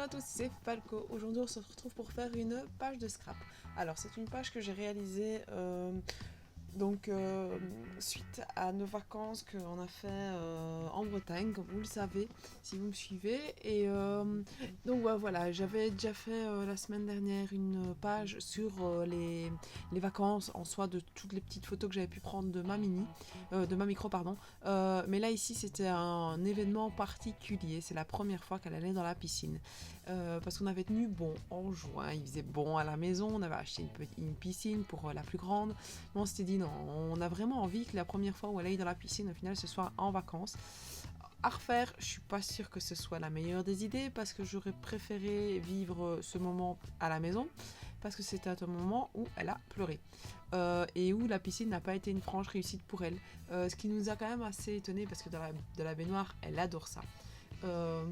à tous, c'est Falco. Aujourd'hui on se retrouve pour faire une page de scrap. Alors c'est une page que j'ai réalisée suite à nos vacances qu'on a fait en Bretagne, comme vous le savez, si vous me suivez. Voilà, j'avais déjà fait la semaine dernière une page sur les vacances en soi, de toutes les petites photos que j'avais pu prendre de de ma micro, pardon. Mais là ici c'était un événement particulier, c'est la première fois qu'elle allait dans la piscine. Parce qu'on avait tenu bon en juin, il faisait bon à la maison, on avait acheté une piscine pour la plus grande. Mais on s'était dit non, on a vraiment envie que la première fois où elle aille dans la piscine, au final, ce soit en vacances. À refaire, je suis pas sûre que ce soit la meilleure des idées parce que j'aurais préféré vivre ce moment à la maison parce que c'était un moment où elle a pleuré et où la piscine n'a pas été une franche réussite pour elle. Ce qui nous a quand même assez étonné parce que dans la baignoire, elle adore ça. Euh,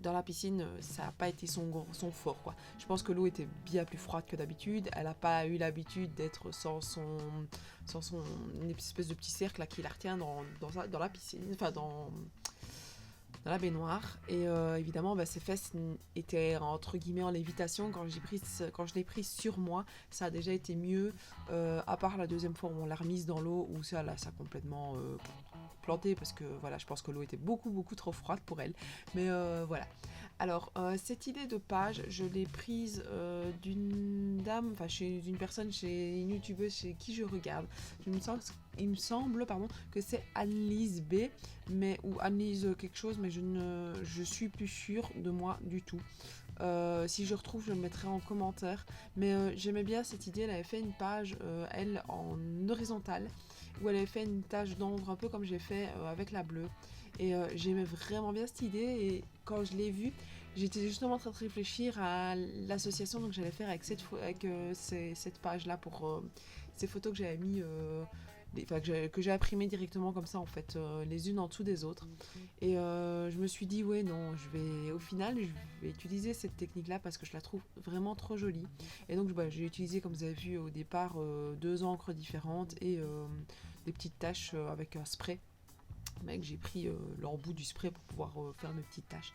dans la piscine, ça n'a pas été son fort, quoi. Je pense que l'eau était bien plus froide que d'habitude. Elle n'a pas eu l'habitude d'être sans son une espèce de petit cercle là, qui la retient dans la piscine, enfin dans la baignoire. Et évidemment, ses fesses étaient entre guillemets en lévitation. Quand je l'ai prise sur moi, ça a déjà été mieux. À part la deuxième fois où on l'a remise dans l'eau, où ça a complètement planté parce que voilà, je pense que l'eau était beaucoup trop froide pour elle. Mais voilà. Alors, cette idée de page, je l'ai prise d'une dame, enfin, d'une personne, chez une youtubeuse chez qui je regarde. Il me semble que c'est Annelise B, ou Annelise quelque chose, mais je suis plus sûre de moi du tout. Si je retrouve, je le mettrai en commentaire. Mais j'aimais bien cette idée. Elle avait fait une page, elle, en horizontale, où elle avait fait une tache d'ombre, un peu comme j'ai fait avec la bleue. Et j'aimais vraiment bien cette idée. Et quand je l'ai vue, j'étais justement en train de réfléchir à l'association que j'allais faire avec cette page-là pour ces photos que j'avais mis. Que j'ai imprimé directement comme ça en fait, les unes en dessous des autres. Et je me suis dit ouais non, au final je vais utiliser cette technique là parce que je la trouve vraiment trop jolie. Et donc j'ai utilisé, comme vous avez vu au départ, deux encres différentes et des petites taches avec un spray. J'ai pris l'embout du spray pour pouvoir faire mes petites taches.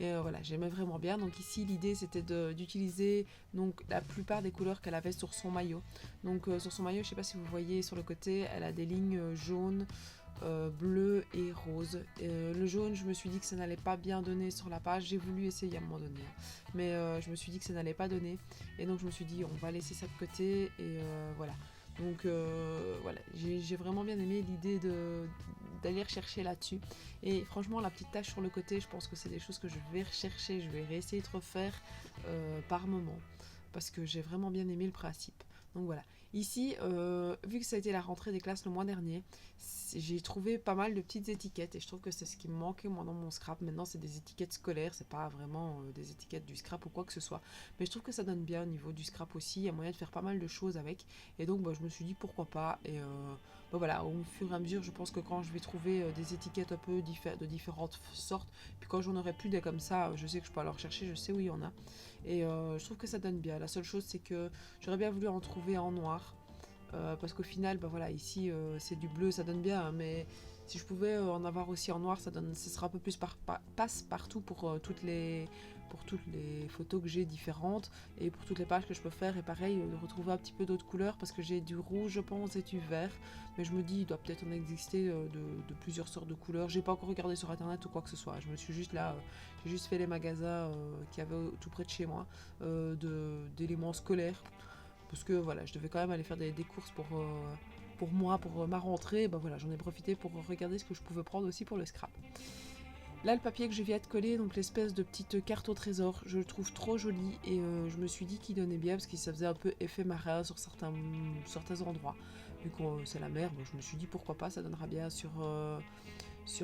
Et voilà, j'aimais vraiment bien. Donc ici, l'idée, c'était d'utiliser donc la plupart des couleurs qu'elle avait sur son maillot. Donc sur son maillot, je ne sais pas si vous voyez sur le côté, elle a des lignes jaunes, bleues et roses. Le jaune, je me suis dit que ça n'allait pas bien donner sur la page. J'ai voulu essayer à un moment donné, hein. Mais je me suis dit que ça n'allait pas donner. Et donc je me suis dit, on va laisser ça de côté. Et voilà. Donc voilà, j'ai vraiment bien aimé l'idée d'aller rechercher là-dessus. Et franchement, la petite tache sur le côté, je pense que c'est des choses que je vais rechercher, je vais réessayer de refaire par moment. Parce que j'ai vraiment bien aimé le principe. Donc voilà. Ici, vu que ça a été la rentrée des classes le mois dernier, j'ai trouvé pas mal de petites étiquettes et je trouve que c'est ce qui me manquait moi dans mon scrap. Maintenant, c'est des étiquettes scolaires, c'est pas vraiment des étiquettes du scrap ou quoi que ce soit. Mais je trouve que ça donne bien au niveau du scrap aussi. Il y a moyen de faire pas mal de choses avec. Et donc, je me suis dit pourquoi pas. Et voilà, au fur et à mesure, je pense que quand je vais trouver des étiquettes un peu de différentes sortes, puis quand j'en aurai plus des comme ça, je sais que je peux aller rechercher, je sais où il y en a. Et je trouve que ça donne bien. La seule chose, c'est que j'aurais bien voulu en trouver en noir. Parce qu'au final, voilà, ici c'est du bleu, ça donne bien, hein, mais si je pouvais en avoir aussi en noir, ce sera un peu plus passe-partout pour toutes les photos que j'ai différentes et pour toutes les pages que je peux faire. Et pareil, de retrouver un petit peu d'autres couleurs parce que j'ai du rouge, je pense, et du vert. Mais je me dis, il doit peut-être en exister de plusieurs sortes de couleurs. J'ai pas encore regardé sur internet ou quoi que ce soit. Je me suis juste là, j'ai juste fait les magasins qu'il y avait tout près de chez moi d'éléments scolaires parce que voilà, je devais quand même aller faire des courses pour moi, pour ma rentrée. Voilà, j'en ai profité pour regarder ce que je pouvais prendre aussi pour le scrap. Là, le papier que je viens de coller, donc l'espèce de petite carte au trésor, je le trouve trop joli et je me suis dit qu'il donnait bien parce que ça faisait un peu effet marin sur certains endroits. Vu que c'est la mer, je me suis dit pourquoi pas, ça donnera bien sur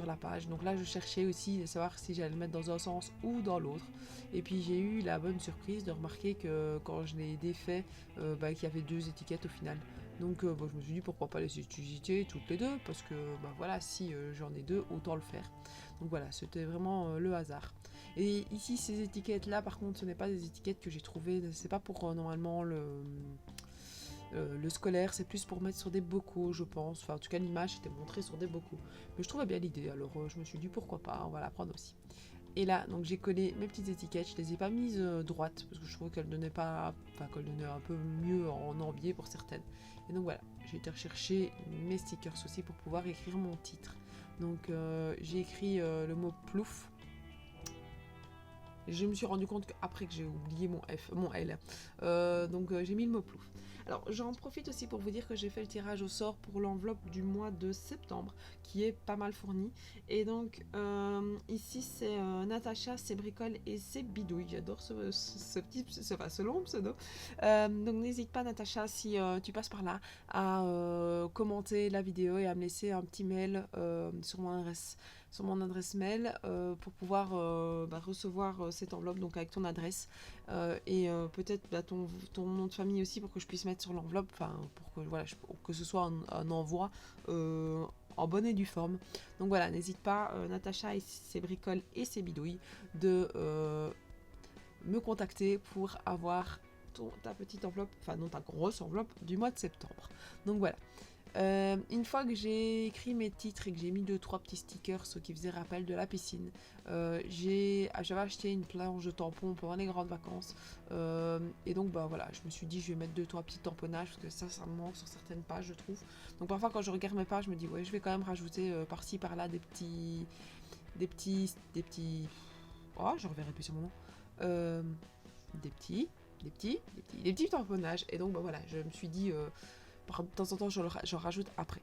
la page. Donc là, je cherchais aussi de savoir si j'allais le mettre dans un sens ou dans l'autre. Et puis j'ai eu la bonne surprise de remarquer que quand je l'ai défait, qu'il y avait deux étiquettes au final. Donc je me suis dit pourquoi pas les utiliser toutes les deux, parce que voilà, si j'en ai deux, autant le faire. Donc voilà, c'était vraiment le hasard. Et ici, ces étiquettes-là, par contre, ce n'est pas des étiquettes que j'ai trouvées, c'est pas pour normalement le scolaire, c'est plus pour mettre sur des bocaux, je pense. Enfin, en tout cas, l'image était montrée sur des bocaux. Mais je trouvais bien l'idée, alors je me suis dit pourquoi pas, on va la prendre aussi. Et là, donc j'ai collé mes petites étiquettes, je les ai pas mises droites parce que je trouvais qu'elles donnaient pas, enfin qu'elles donnaient un peu mieux en envier pour certaines. Et donc voilà, j'ai été rechercher mes stickers aussi pour pouvoir écrire mon titre. Donc j'ai écrit le mot plouf. Je me suis rendu compte qu'après que j'ai oublié mon L. Donc j'ai mis le mot plouf. Alors j'en profite aussi pour vous dire que j'ai fait le tirage au sort pour l'enveloppe du mois de septembre qui est pas mal fournie. Et donc ici c'est Natacha, ses bricoles et ses bidouilles. J'adore ce long pseudo. Donc n'hésite pas Natacha si tu passes par là à commenter la vidéo et à me laisser un petit mail sur mon adresse mail pour pouvoir recevoir cette enveloppe donc avec ton adresse et peut-être ton nom de famille aussi pour que je puisse mettre sur l'enveloppe, pour que voilà, que ce soit un envoi en bonne et due forme. Donc voilà, n'hésite pas, Natacha et ses bricoles et ses bidouilles, de me contacter pour avoir ta petite enveloppe, enfin non ta grosse enveloppe du mois de septembre. Donc voilà. Une fois que j'ai écrit mes titres et que j'ai mis 2-3 petits stickers, ce qui faisait rappel de la piscine, j'avais acheté une planche de tampons pendant les grandes vacances. Et donc voilà, je me suis dit je vais mettre 2-3 petits tamponnages parce que ça me manque sur certaines pages, je trouve. Donc parfois quand je regarde mes pages, je me dis ouais, je vais quand même rajouter par-ci par-là des petits. Oh, je reverrai plus sur mon nom. Des petits tamponnages. Et donc voilà, je me suis dit de temps en temps j'en rajoute après.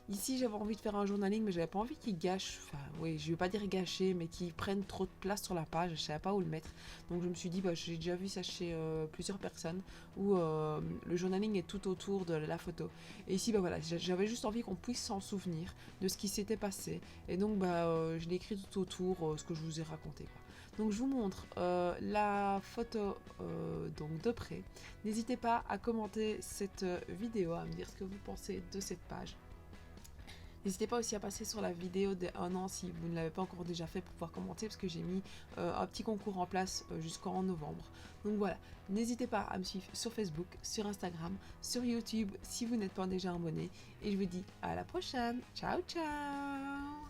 Ici j'avais envie de faire un journaling mais j'avais pas envie qu'il gâche, enfin oui je vais pas dire gâcher mais qu'il prenne trop de place sur la page, je savais pas où le mettre. Donc je me suis dit j'ai déjà vu ça chez plusieurs personnes où le journaling est tout autour de la photo. Et ici voilà, j'avais juste envie qu'on puisse s'en souvenir de ce qui s'était passé. Et donc je l'ai écrit tout autour ce que je vous ai raconté quoi. Donc je vous montre la photo donc de près. N'hésitez pas à commenter cette vidéo, à me dire ce que vous pensez de cette page. N'hésitez pas aussi à passer sur la vidéo de 1 an si vous ne l'avez pas encore déjà fait pour pouvoir commenter parce que j'ai mis un petit concours en place jusqu'en novembre. Donc voilà, n'hésitez pas à me suivre sur Facebook, sur Instagram, sur YouTube si vous n'êtes pas déjà abonné. Et je vous dis à la prochaine. Ciao ciao.